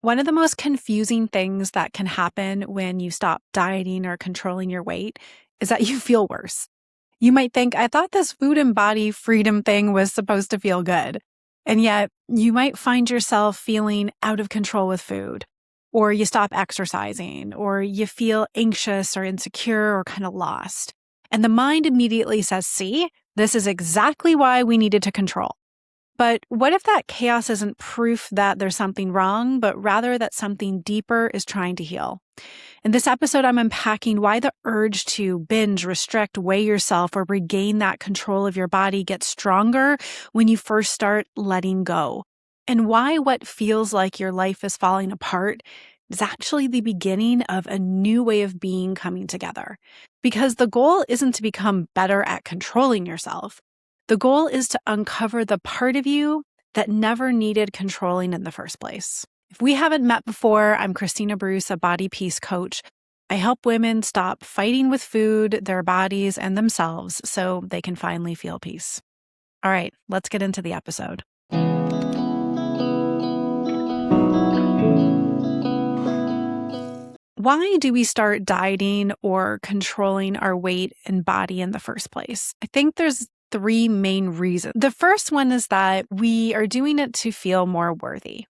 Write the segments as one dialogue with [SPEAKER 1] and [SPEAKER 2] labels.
[SPEAKER 1] One of the most confusing things that can happen when you stop dieting or controlling your weight is that you feel worse. You might think, I thought this food and body freedom thing was supposed to feel good. And yet you might find yourself feeling out of control with food, or you stop exercising, or you feel anxious or insecure or kind of lost. And the mind immediately says, see, this is exactly why we needed to control. But what if that chaos isn't proof that there's something wrong, but rather that something deeper is trying to heal? In this episode, I'm unpacking why the urge to binge, restrict, weigh yourself, or regain that control of your body gets stronger when you first start letting go, and why what feels like your life is falling apart is actually the beginning of a new way of being coming together. Because the goal isn't to become better at controlling yourself. The goal is to uncover the part of you that never needed controlling in the first place. If we haven't met before, I'm Christina Bruce, a body peace coach. I help women stop fighting with food, their bodies, and themselves so they can finally feel peace. All right, let's get into the episode. Why do we start dieting or controlling our weight and body in the first place? I think there's three main reasons. The first one is that we are doing it to feel more worthy.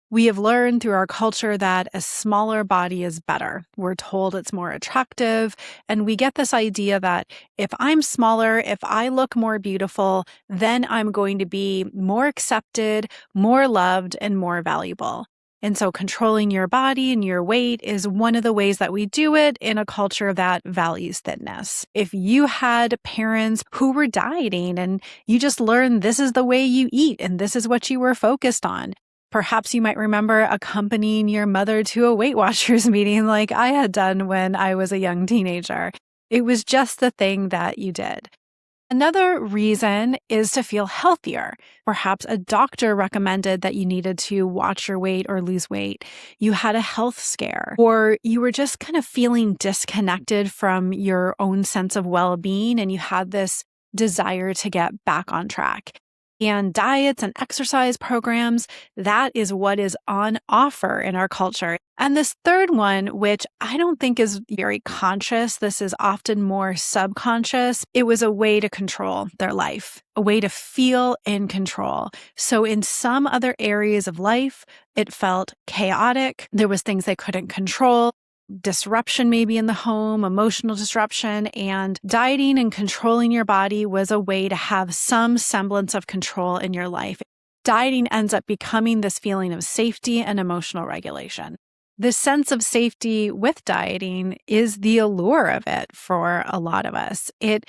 [SPEAKER 1] We have learned through our culture that a smaller body is better. We're told it's more attractive, and we get this idea that if I'm smaller, if I look more beautiful, then I'm going to be more accepted, more loved, and more valuable. And so controlling your body and your weight is one of the ways that we do it in a culture that values thinness. If you had parents who were dieting and you just learned this is the way you eat and this is what you were focused on, perhaps you might remember accompanying your mother to a Weight Watchers meeting like I had done when I was a young teenager. It was just the thing that you did. Another reason is to feel healthier. Perhaps a doctor recommended that you needed to watch your weight or lose weight. You had a health scare, or you were just kind of feeling disconnected from your own sense of well-being, and you had this desire to get back on track. And diets and exercise programs, that is what is on offer in our culture. And this third one, which I don't think is very conscious, this is often more subconscious, it was a way to control their life, a way to feel in control. So in some other areas of life, it felt chaotic. There was things they couldn't control. Disruption maybe in the home, emotional disruption, and dieting and controlling your body was a way to have some semblance of control in your life. Dieting ends up becoming this feeling of safety and emotional regulation. The sense of safety with dieting is the allure of it for a lot of us. It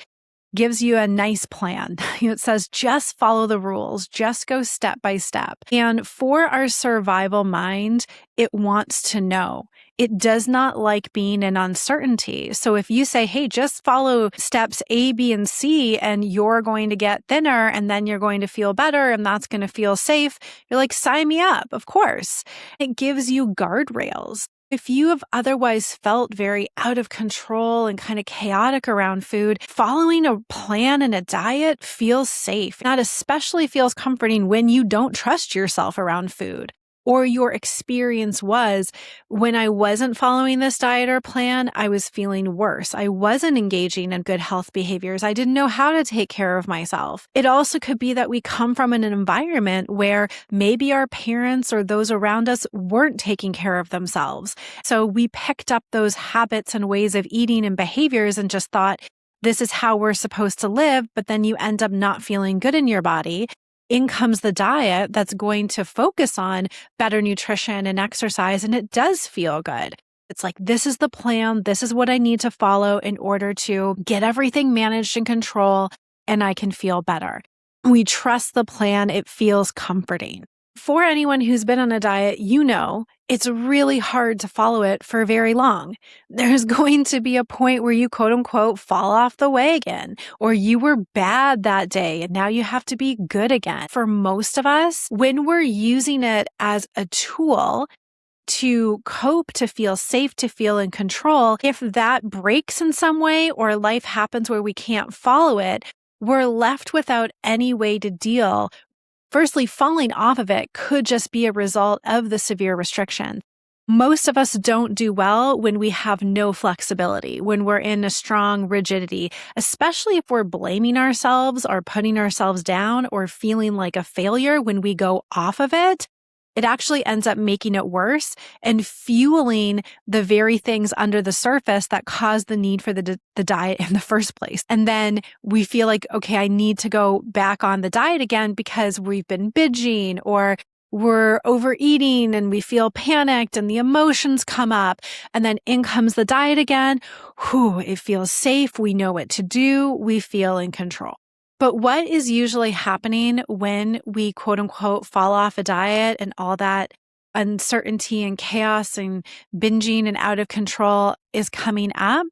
[SPEAKER 1] gives you a nice plan. It says, just follow the rules, just go step by step. And for our survival mind, it wants to know. It does not like being in uncertainty. So if you say, hey, just follow steps A, B, and C, and you're going to get thinner, and then you're going to feel better, and that's going to feel safe, you're like, sign me up, of course. It gives you guardrails. If you have otherwise felt very out of control and kind of chaotic around food, following a plan and a diet feels safe. That especially feels comforting when you don't trust yourself around food. Or your experience was, when I wasn't following this diet or plan, I was feeling worse. I wasn't engaging in good health behaviors. I didn't know how to take care of myself. It also could be that we come from an environment where maybe our parents or those around us weren't taking care of themselves. So we picked up those habits and ways of eating and behaviors and just thought, this is how we're supposed to live, but then you end up not feeling good in your body. In comes the diet that's going to focus on better nutrition and exercise, and it does feel good. It's like, this is the plan. This is what I need to follow in order to get everything managed and control, and I can feel better. We trust the plan. It feels comforting. For anyone who's been on a diet, you know it's really hard to follow it for very long. There's going to be a point where you quote unquote fall off the wagon, or you were bad that day and now you have to be good again. For most of us, when we're using it as a tool to cope, to feel safe, to feel in control, if that breaks in some way or life happens where we can't follow it, we're left without any way to deal Firstly, falling off of it could just be a result of the severe restriction. Most of us don't do well when we have no flexibility, when we're in a strong rigidity, especially if we're blaming ourselves or putting ourselves down or feeling like a failure when we go off of it. It actually ends up making it worse and fueling the very things under the surface that cause the need for the diet in the first place. And then we feel like, okay, I need to go back on the diet again because we've been binging or we're overeating and we feel panicked and the emotions come up. And then in comes the diet again. Whew, it feels safe. We know what to do. We feel in control. But what is usually happening when we quote unquote fall off a diet and all that uncertainty and chaos and binging and out of control is coming up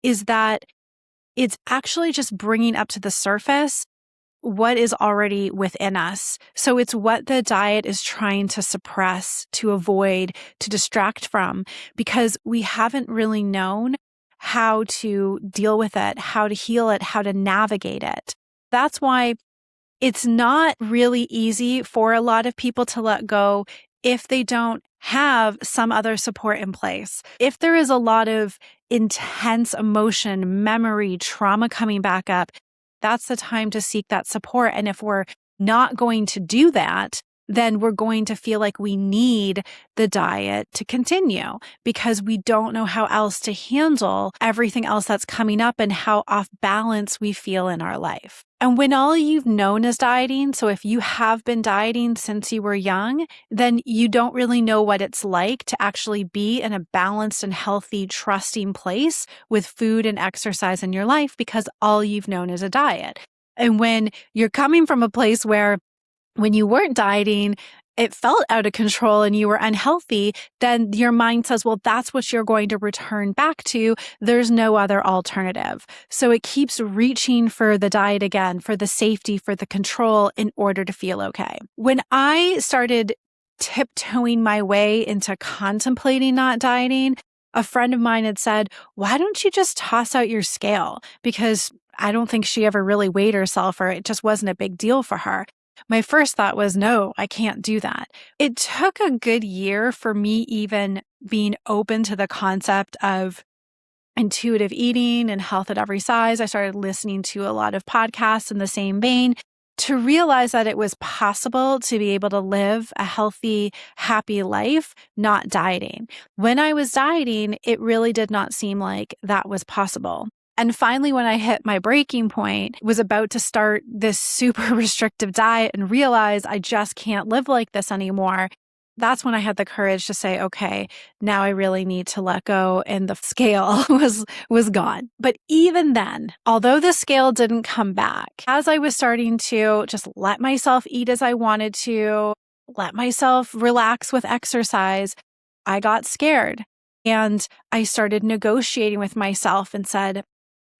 [SPEAKER 1] is that it's actually just bringing up to the surface what is already within us. So it's what the diet is trying to suppress, to avoid, to distract from, because we haven't really known how to deal with it, how to heal it, how to navigate it. That's why it's not really easy for a lot of people to let go if they don't have some other support in place. If there is a lot of intense emotion, memory, trauma coming back up, that's the time to seek that support. And if we're not going to do that, then we're going to feel like we need the diet to continue because we don't know how else to handle everything else that's coming up and how off balance we feel in our life. And when all you've known is dieting, so if you have been dieting since you were young, then you don't really know what it's like to actually be in a balanced and healthy, trusting place with food and exercise in your life because all you've known is a diet. And when you're coming from a place where when you weren't dieting, it felt out of control and you were unhealthy, then your mind says, well, that's what you're going to return back to. There's no other alternative. So it keeps reaching for the diet again, for the safety, for the control in order to feel okay. When I started tiptoeing my way into contemplating not dieting, a friend of mine had said, why don't you just toss out your scale? Because I don't think she ever really weighed herself or it just wasn't a big deal for her. My first thought was, no, I can't do that. It took a good year for me even being open to the concept of intuitive eating and health at every size. I started listening to a lot of podcasts in the same vein to realize that it was possible to be able to live a healthy, happy life, not dieting. When I was dieting, it really did not seem like that was possible. And finally, when I hit my breaking point, was about to start this super restrictive diet and realize I just can't live like this anymore. That's when I had the courage to say, okay, now I really need to let go. And the scale was gone. But even then, although the scale didn't come back, as I was starting to just let myself eat as I wanted to, let myself relax with exercise, I got scared. And I started negotiating with myself and said,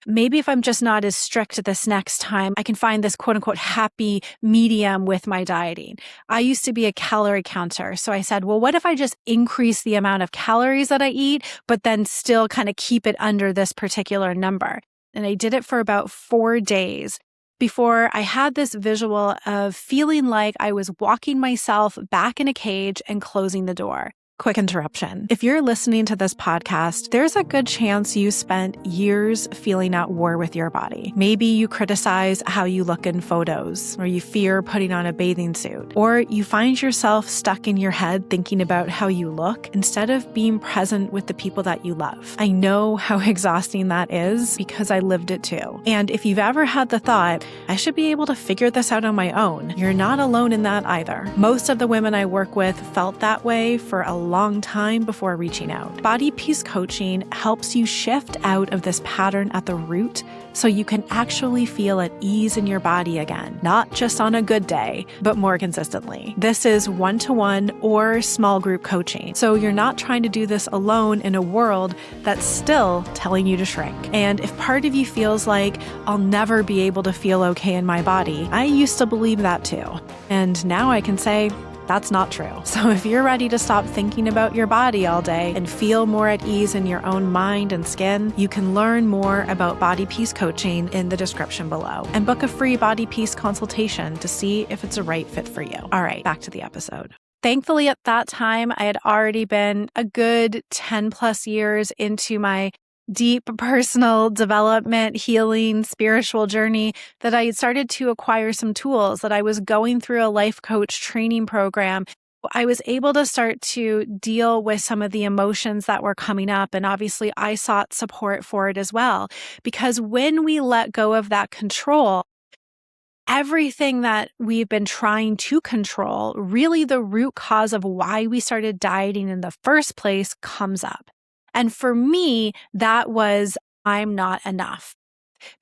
[SPEAKER 1] maybe if I'm just not as strict this next time, I can find this quote unquote happy medium with my dieting. I used to be a calorie counter. So I said, well, what if I just increase the amount of calories that I eat, but then still kind of keep it under this particular number? And I did it for about 4 days before I had this visual of feeling like I was walking myself back in a cage and closing the door. Quick interruption. If you're listening to this podcast, there's a good chance you spent years feeling at war with your body. Maybe you criticize how you look in photos, or you fear putting on a bathing suit, or you find yourself stuck in your head thinking about how you look instead of being present with the people that you love. I know how exhausting that is because I lived it too. And if you've ever had the thought, I should be able to figure this out on my own, you're not alone in that either. Most of the women I work with felt that way for a long time before reaching out. Body Peace Coaching helps you shift out of this pattern at the root so you can actually feel at ease in your body again, not just on a good day, but more consistently. This is one-to-one or small group coaching. So you're not trying to do this alone in a world that's still telling you to shrink. And if part of you feels like I'll never be able to feel okay in my body, I used to believe that too. And now I can say, That's not true. So if you're ready to stop thinking about your body all day and feel more at ease in your own mind and skin, you can learn more about Body Peace coaching in the description below and book a free Body Peace consultation to see if it's a right fit for you. All right, back to the episode. Thankfully, at that time, I had already been a good 10 plus years into my deep personal development, healing, spiritual journey that I had started to acquire some tools, that I was going through a life coach training program. I was able to start to deal with some of the emotions that were coming up. And obviously, I sought support for it as well. Because when we let go of that control, everything that we've been trying to control, really the root cause of why we started dieting in the first place, comes up. And for me, that was I'm not enough,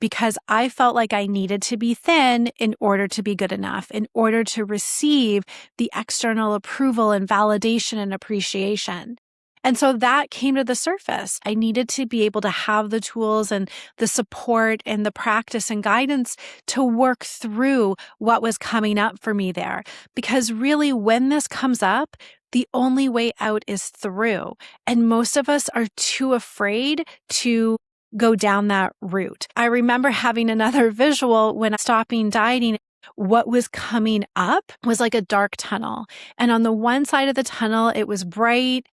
[SPEAKER 1] because I felt like I needed to be thin in order to be good enough, in order to receive the external approval and validation and appreciation. And so that came to the surface. I needed to be able to have the tools and the support and the practice and guidance to work through what was coming up for me there. Because really, when this comes up, the only way out is through. And most of us are too afraid to go down that route. I remember having another visual when stopping dieting. What was coming up was like a dark tunnel. And on the one side of the tunnel, it was bright.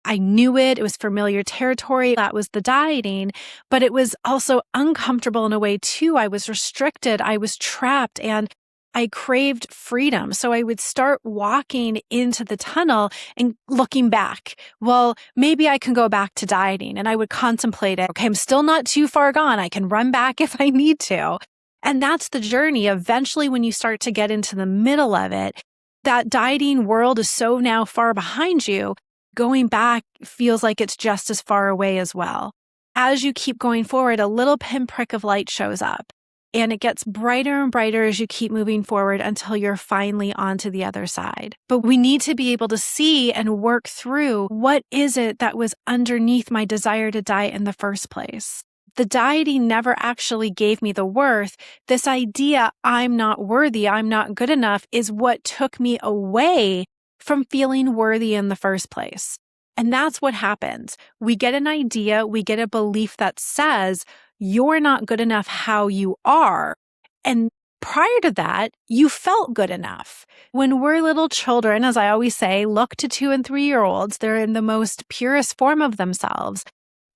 [SPEAKER 1] I knew it. It was familiar territory. That was the dieting, but it was also uncomfortable in a way too. I was restricted. I was trapped, and I craved freedom. So I would start walking into the tunnel and looking back. Well, maybe I can go back to dieting, and I would contemplate it. Okay, I'm still not too far gone. I can run back if I need to. And that's the journey. Eventually, when you start to get into the middle of it, that dieting world is so now far behind you. Going back feels like it's just as far away as well. As you keep going forward, a little pinprick of light shows up, and it gets brighter and brighter as you keep moving forward until you're finally onto the other side. But we need to be able to see and work through, what is it that was underneath my desire to diet in the first place? The dieting never actually gave me the worth. This idea, I'm not worthy, I'm not good enough, is what took me away from feeling worthy in the first place. And that's what happens. We get an idea, we get a belief that says, you're not good enough how you are. And prior to that, you felt good enough. When we're little children, as I always say, look to 2 and 3-year-olds, they're in the most purest form of themselves.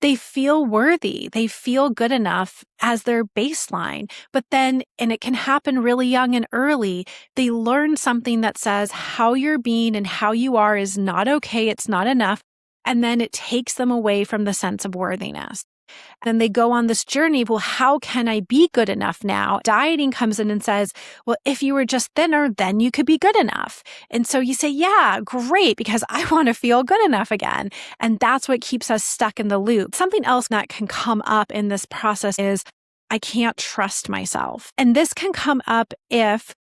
[SPEAKER 1] They feel worthy. They feel good enough as their baseline. But then, and it can happen really young and early, they learn something that says how you're being and how you are is not okay. It's not enough. And then it takes them away from the sense of worthiness. And they go on this journey. Well, how can I be good enough now? Dieting comes in and says, well, if you were just thinner, then you could be good enough. And so you say, yeah, great, because I want to feel good enough again. And that's what keeps us stuck in the loop. Something else that can come up in this process is I can't trust myself. And this can come up if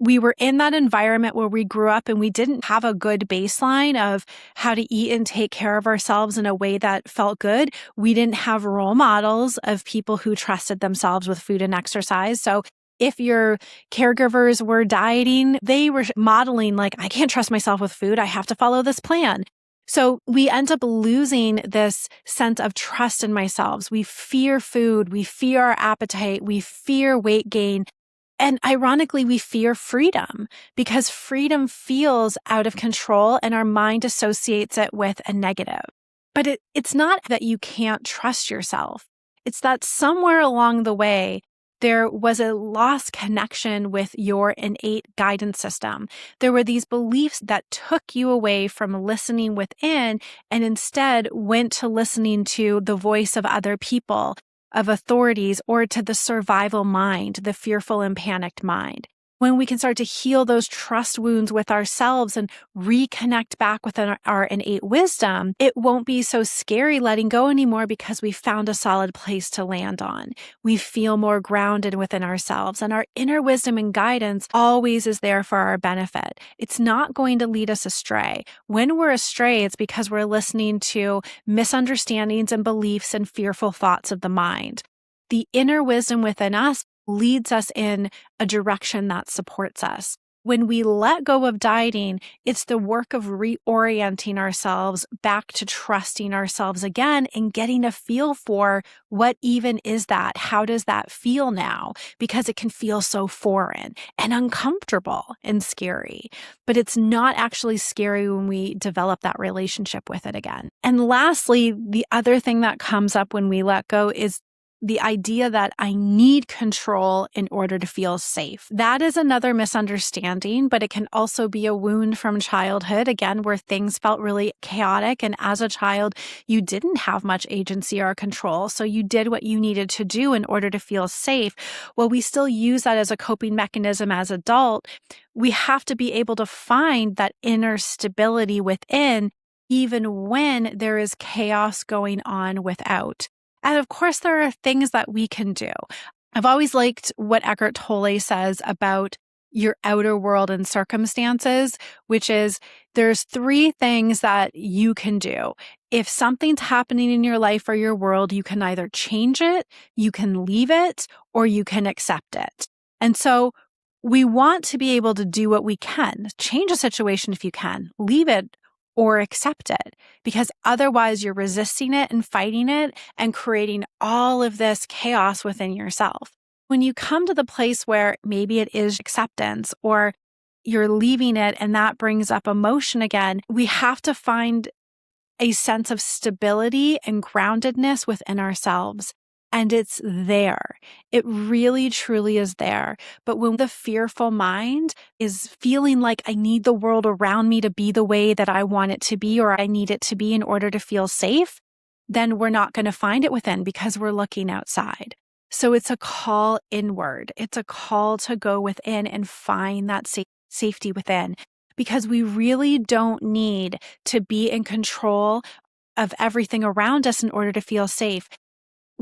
[SPEAKER 1] we were in that environment where we grew up and we didn't have a good baseline of how to eat and take care of ourselves in a way that felt good. We didn't have role models of people who trusted themselves with food and exercise. So if your caregivers were dieting, they were modeling like, I can't trust myself with food. I have to follow this plan. So we end up losing this sense of trust in ourselves. We fear food. We fear our appetite. We fear weight gain. And ironically, we fear freedom because freedom feels out of control and our mind associates it with a negative. But it's not that you can't trust yourself. It's that somewhere along the way, there was a lost connection with your innate guidance system. There were these beliefs that took you away from listening within and instead went to listening to the voice of other people, of authorities, or to the survival mind, the fearful and panicked mind. When we can start to heal those trust wounds with ourselves and reconnect back with our innate wisdom, it won't be so scary letting go anymore because we found a solid place to land on. We feel more grounded within ourselves, and our inner wisdom and guidance always is there for our benefit. It's not going to lead us astray. When we're astray, it's because we're listening to misunderstandings and beliefs and fearful thoughts of the mind. The inner wisdom within us leads us in a direction that supports us. When we let go of dieting, it's the work of reorienting ourselves back to trusting ourselves again and getting a feel for what even is that? How does that feel now? Because it can feel so foreign and uncomfortable and scary, but it's not actually scary when we develop that relationship with it again. And lastly, the other thing that comes up when we let go is the idea that I need control in order to feel safe. That is another misunderstanding, but it can also be a wound from childhood, again, where things felt really chaotic. And as a child, you didn't have much agency or control. So you did what you needed to do in order to feel safe. Well, we still use that as a coping mechanism as adult. We have to be able to find that inner stability within, even when there is chaos going on without. And of course, there are things that we can do. I've always liked what Eckhart Tolle says about your outer world and circumstances, which is there's 3 things that you can do. If something's happening in your life or your world, you can either change it, you can leave it, or you can accept it. And so we want to be able to do what we can. Change a situation if you can, leave it or accept it, because otherwise you're resisting it and fighting it and creating all of this chaos within yourself. When you come to the place where maybe it is acceptance or you're leaving it and that brings up emotion again, we have to find a sense of stability and groundedness within ourselves. And it's there. It really, truly is there. But when the fearful mind is feeling like I need the world around me to be the way that I want it to be, or I need it to be in order to feel safe, then we're not going to find it within because we're looking outside. So it's a call inward. It's a call to go within and find that safety within, because we really don't need to be in control of everything around us in order to feel safe.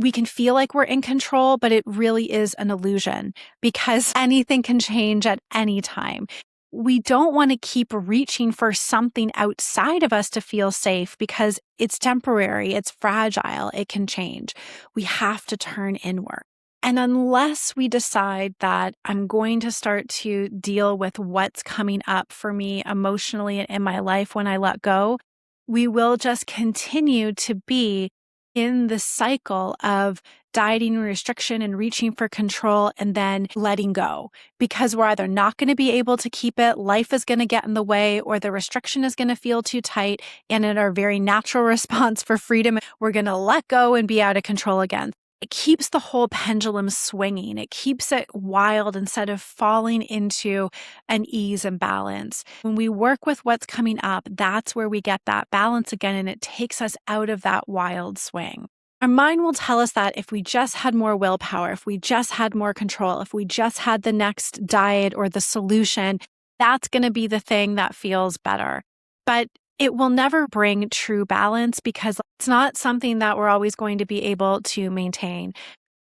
[SPEAKER 1] We can feel like we're in control, but it really is an illusion because anything can change at any time. We don't want to keep reaching for something outside of us to feel safe because it's temporary, it's fragile, it can change. We have to turn inward. And unless we decide that I'm going to start to deal with what's coming up for me emotionally in my life when I let go, we will just continue to be in the cycle of dieting and restriction and reaching for control and then letting go, because we're either not going to be able to keep it, life is going to get in the way, or the restriction is going to feel too tight. And in our very natural response for freedom, we're going to let go and be out of control again. It keeps the whole pendulum swinging. It keeps it wild instead of falling into an ease and balance. When we work with what's coming up, that's where we get that balance again, and it takes us out of that wild swing. Our mind will tell us that if we just had more willpower, if we just had more control, if we just had the next diet or the solution, that's going to be the thing that feels better. But it will never bring true balance because it's not something that we're always going to be able to maintain.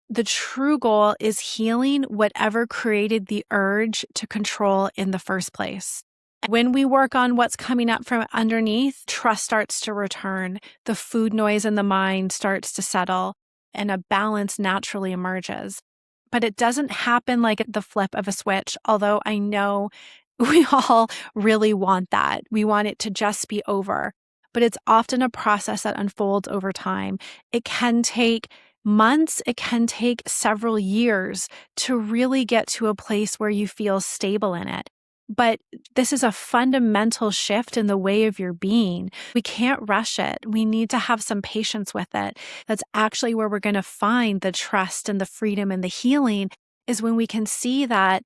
[SPEAKER 1] The true goal is healing whatever created the urge to control in the first place. When we work on what's coming up from underneath, trust starts to return, the food noise in the mind starts to settle, and a balance naturally emerges. But it doesn't happen like at the flip of a switch, although I know we all really want that. We want it to just be over. But it's often a process that unfolds over time. It can take months, it can take several years to really get to a place where you feel stable in it. But this is a fundamental shift in the way of your being. We can't rush it. We need to have some patience with it. That's actually where we're going to find the trust and the freedom and the healing, is when we can see that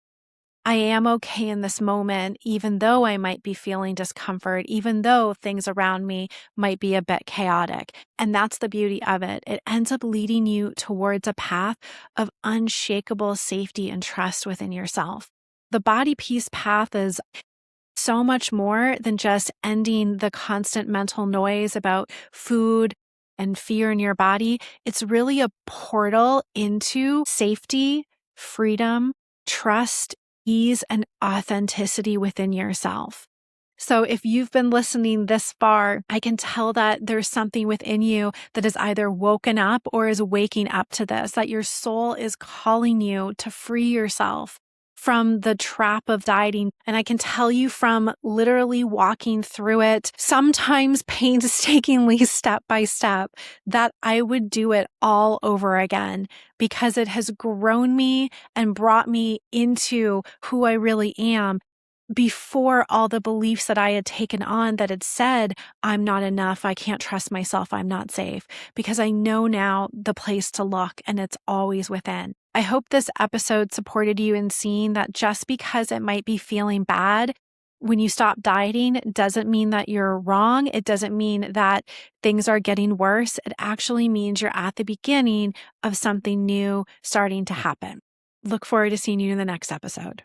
[SPEAKER 1] I am okay in this moment, even though I might be feeling discomfort, even though things around me might be a bit chaotic. And that's the beauty of it. It ends up leading you towards a path of unshakable safety and trust within yourself. The body peace path is so much more than just ending the constant mental noise about food and fear in your body. It's really a portal into safety, freedom, trust, ease, and authenticity within yourself. So if you've been listening this far, I can tell that there's something within you that is either woken up or is waking up to this, that your soul is calling you to free yourself from the trap of dieting. And I can tell you from literally walking through it, sometimes painstakingly step by step, that I would do it all over again because it has grown me and brought me into who I really am. Before all the beliefs that I had taken on that had said, I'm not enough, I can't trust myself, I'm not safe, because I know now the place to look and it's always within. I hope this episode supported you in seeing that just because it might be feeling bad when you stop dieting doesn't mean that you're wrong. It doesn't mean that things are getting worse. It actually means you're at the beginning of something new starting to happen. Look forward to seeing you in the next episode.